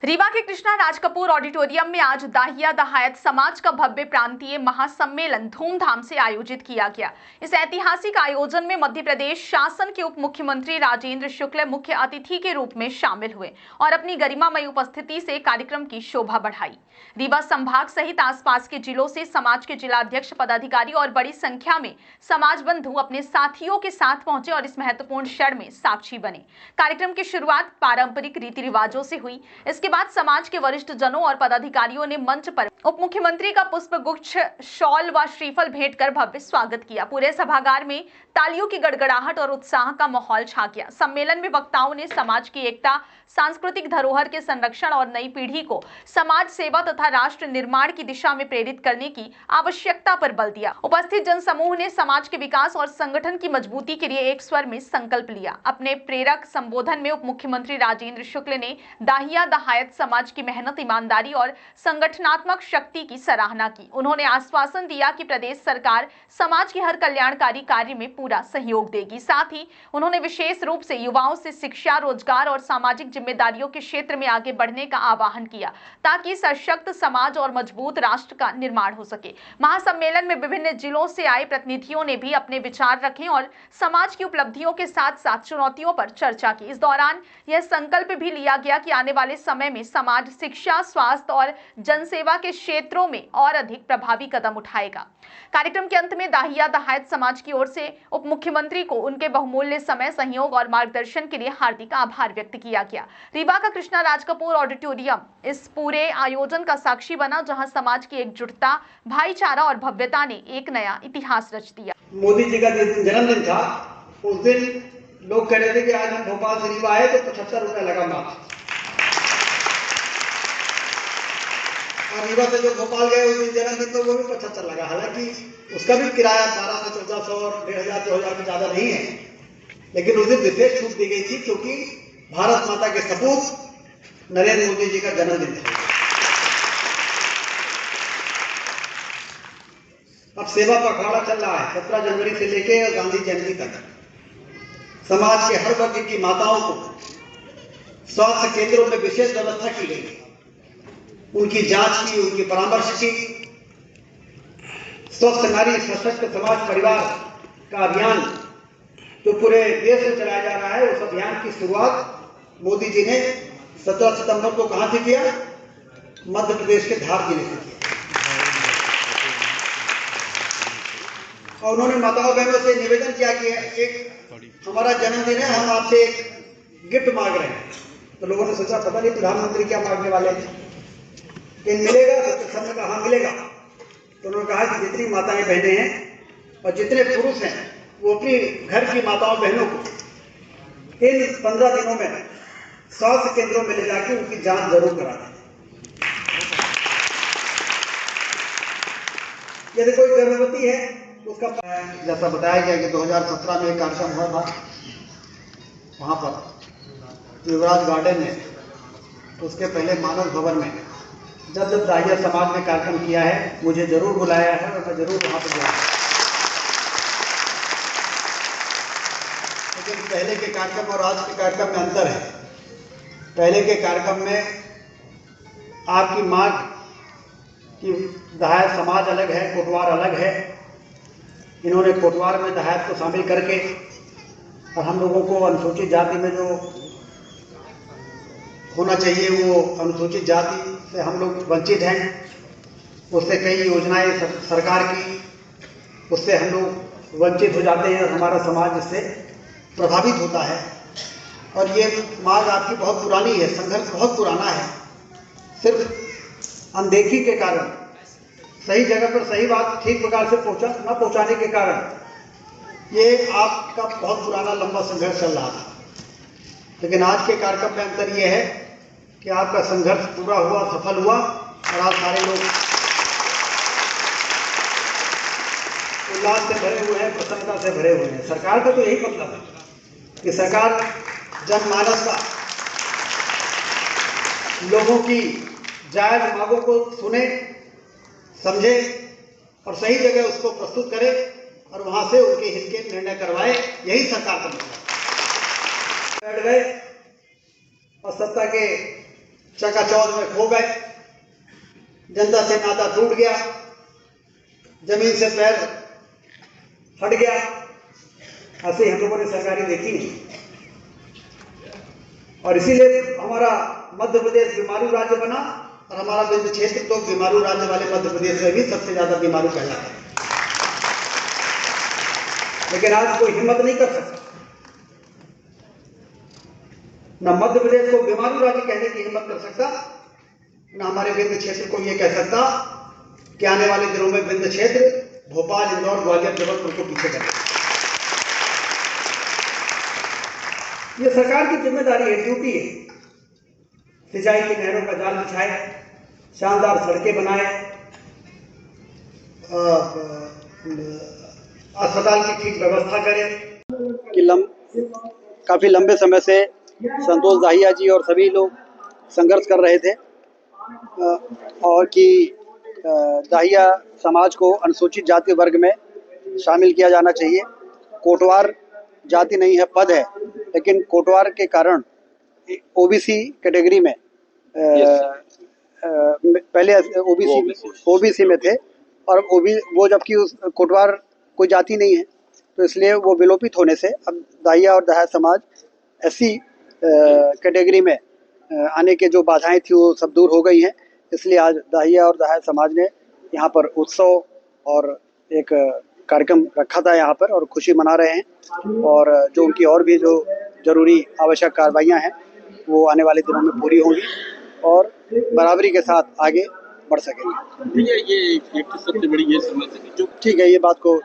रीवा के कृष्णा राज कपूर ऑडिटोरियम में आज दाहिया दहायत समाज का भव्य प्रांतीय महासम्मेलन धूमधाम से आयोजित किया गया। इस ऐतिहासिक आयोजन में मध्य प्रदेश शासन के उप मुख्यमंत्री राजेंद्र शुक्ल मुख्य अतिथि के रूप में शामिल हुए और अपनी गरिमामयी उपस्थिति से कार्यक्रम की शोभा बढ़ाई। रीवा संभाग सहित आसपास के जिलों से समाज के जिलाध्यक्ष, पदाधिकारी और बड़ी संख्या में समाज बंधु अपने साथियों के साथ पहुंचे और इस महत्वपूर्ण क्षण में साक्षी बने। कार्यक्रम की शुरुआत पारंपरिक रीति रिवाजों से हुई। इसके बाद समाज के वरिष्ठ जनों और पदाधिकारियों ने मंच पर उप मुख्यमंत्री का पुष्प गुच्छ, शॉल व श्रीफल भेंट कर भव्य स्वागत किया। पूरे सभागार में तालियों की गड़गड़ाहट और उत्साह का माहौल छा गया। सम्मेलन में वक्ताओं ने समाज की एकता, सांस्कृतिक धरोहर के संरक्षण और नई पीढ़ी को समाज सेवा तथा राष्ट्र निर्माण की दिशा में प्रेरित करने की आवश्यकता पर बल दिया। उपस्थित जनसमूह ने समाज के विकास और संगठन की मजबूती के लिए एक स्वर में संकल्प लिया। अपने प्रेरक संबोधन में उप मुख्यमंत्री राजेंद्र शुक्ल ने दाहिया दहायत समाज की मेहनत, ईमानदारी और संगठनात्मक शक्ति की सराहना की। उन्होंने आश्वासन दिया कि प्रदेश सरकार समाज के हर कल्याणकारी कार्य में पूरा सहयोग देगी। साथ ही उन्होंने विशेष रूप से युवाओं से शिक्षा, रोजगार और सामाजिक जिम्मेदारियों के क्षेत्र में आगे बढ़ने का आह्वान किया ताकि सशक्त समाज और मजबूत राष्ट्र का निर्माण हो सके। महासम्मेलन में विभिन्न जिलों से आए प्रतिनिधियों ने भी अपने विचार रखे और समाज की उपलब्धियों के साथ साथ चुनौतियों पर चर्चा की। इस दौरान यह संकल्प भी लिया गया कि आने वाले समय में समाज शिक्षा, स्वास्थ्य और जनसेवा के क्षेत्रों में और अधिक प्रभावी कदम उठाएगा। कार्यक्रम के अंत में दाहिया दहायत समाज की ओर से उप मुख्यमंत्री को उनके बहुमूल्य समय, सहयोग और मार्गदर्शन के लिए हार्दिक आभार व्यक्त किया गया। रीवा का कृष्णा राज कपूर ऑडिटोरियम इस पूरे आयोजन का साक्षी बना, जहां समाज की एकजुटता, भाईचारा और भव्यता ने एक नया इतिहास रच दिया। मोदी जी का जिस दिन जन्मदिन था, उस दिन लोग कह रहे थे कि आज हम भोपाल से रीवा आए तो 75 रुपया लगा मात्र, और रीवा से जो भोपाल गए उस दिन जन्मदिन तो वो भी 75 लगा। हालांकि उसका भी किराया 1200, 1400 और 1500, 2000 में ज्यादा नहीं है, लेकिन उस दिन विशेष छूट दी गई थी क्योंकि भारत माता के सपूत नरेंद्र मोदी जी का जन्मदिन था। अब सेवा पखवाड़ा चल रहा है 17 जनवरी से लेकर गांधी जयंती तक। समाज के हर वर्ग की माताओं को स्वास्थ्य केंद्रों में विशेष व्यवस्था की गई, उनकी जांच की, उनकी परामर्श की। स्वस्थ नारी सशक्त समाज परिवार का अभियान जो पूरे देश में चलाया जा रहा है, उस अभियान की शुरुआत मोदी जी ने 17 सितंबर को कहां से किया? मध्य प्रदेश के धार जिले से किया। और उन्होंने माताओं बहनों से निवेदन किया कि एक हमारा जन्मदिन है, हम आपसे एक गिफ्ट मांग रहे हैं। तो लोगों ने सोचा पता नहीं प्रधानमंत्री क्या मांगने वाले हैं, कि मिलेगा? तो सबने कहा हाँ मिलेगा। तो उन्होंने कहा कि जितनी माताएं बहनें हैं और जितने पुरुष हैं वो अपनी घर की माताओं बहनों को इन 15 दिनों में स्वास्थ्य केंद्रों में ले जाकर उनकी जांच जरूर करा दें। यदि कोई गर्भवती है उसका, जैसा बताया गया कि 2017 में एक कार्यक्रम हुआ था वहां पर युवराज गार्डन में, उसके पहले मानव भवन में। जब जब दाहिया समाज ने कार्यक्रम किया है मुझे जरूर बुलाया है और मैं जरूर वहां पर गया। लेकिन पहले के कार्यक्रम और आज के कार्यक्रम में अंतर है। पहले के कार्यक्रम में आपकी मांग कि दहायत समाज अलग है, कोटवार अलग है। इन्होंने कोटवार में दहायत को शामिल करके और हम लोगों को अनुसूचित जाति में जो होना चाहिए वो अनुसूचित जाति से हम लोग वंचित हैं, उससे कई योजनाएं सरकार की, उससे हम लोग वंचित हो जाते हैं और हमारा समाज इससे प्रभावित होता है। और ये मांग आपकी बहुत पुरानी है, संघर्ष बहुत पुराना है। सिर्फ अनदेखी के कारण, सही जगह पर सही बात ठीक प्रकार से न पहुंचाने के कारण ये आपका बहुत पुराना लंबा संघर्ष चल रहा था। लेकिन आज के कार्यक्रम में अंतर यह है कि आपका संघर्ष पूरा हुआ, सफल हुआ और आज सारे लोग उल्लास से भरे हुए हैं, प्रसन्नता से भरे हुए हैं। सरकार का तो यही मतलब है कि सरकार जनमानस का, लोगों की जायज मांगों को सुने, समझे और सही जगह उसको प्रस्तुत करे और वहां से उनके हित के निर्णय करवाए। यही सरकार का मतलब। बैठ गए और सत्ता के चकाचौंध में खो गए, जनता से नाता टूट गया, जमीन से पैर हट गया। ऐसे हम लोगों ने सरकारें देखी नहीं, और इसीलिए हमारा मध्य प्रदेश बीमारू राज्य बना, और हमारा विंध्य क्षेत्र तो बीमारू राज्य वाले मध्य प्रदेश में भी सबसे ज्यादा बीमारू कहलाता है। लेकिन आज कोई हिम्मत नहीं कर सकता, न मध्य प्रदेश को बीमारू राज्य कहने की हिम्मत कर सकता, न हमारे विंध्य क्षेत्र को यह कह सकता कि आने वाले दिनों में विंध्य क्षेत्र भोपाल, इंदौर, ग्वालियर, जबलपुर को पीछे करेगा। ये सरकार की जिम्मेदारी है, ड्यूटी है। सिंचाई की नहरों का जाल बिछाए, शानदार सड़कें बनाए, अस्पताल की ठीक व्यवस्था करें। कि काफी लंबे समय से संतोष दाहिया जी और सभी लोग संघर्ष कर रहे थे, और कि दाहिया समाज को अनुसूचित जाति वर्ग में शामिल किया जाना चाहिए। कोटवार जाति नहीं है, पद है, लेकिन कोटवार के कारण ओबीसी कैटेगरी में पहले ओबीसी में थे, और वो जबकि उस कोटवार कोई जाति नहीं है, तो इसलिए वो विलोपित होने से अब दाहिया और दहाय समाज एससी कैटेगरी में आने के जो बाधाएं थी वो सब दूर हो गई हैं। इसलिए आज दाहिया और दहाय समाज ने यहाँ पर उत्सव और एक कार्यक्रम रखा था यहाँ पर, और खुशी मना रहे हैं। और जो उनकी और भी जो जरूरी आवश्यक कार्रवाइयाँ हैं वो आने वाले दिनों में पूरी होंगी और बराबरी के साथ आगे बढ़ सकेंगे। ये सबसे बड़ी ये समस्या, ठीक है, ये बात को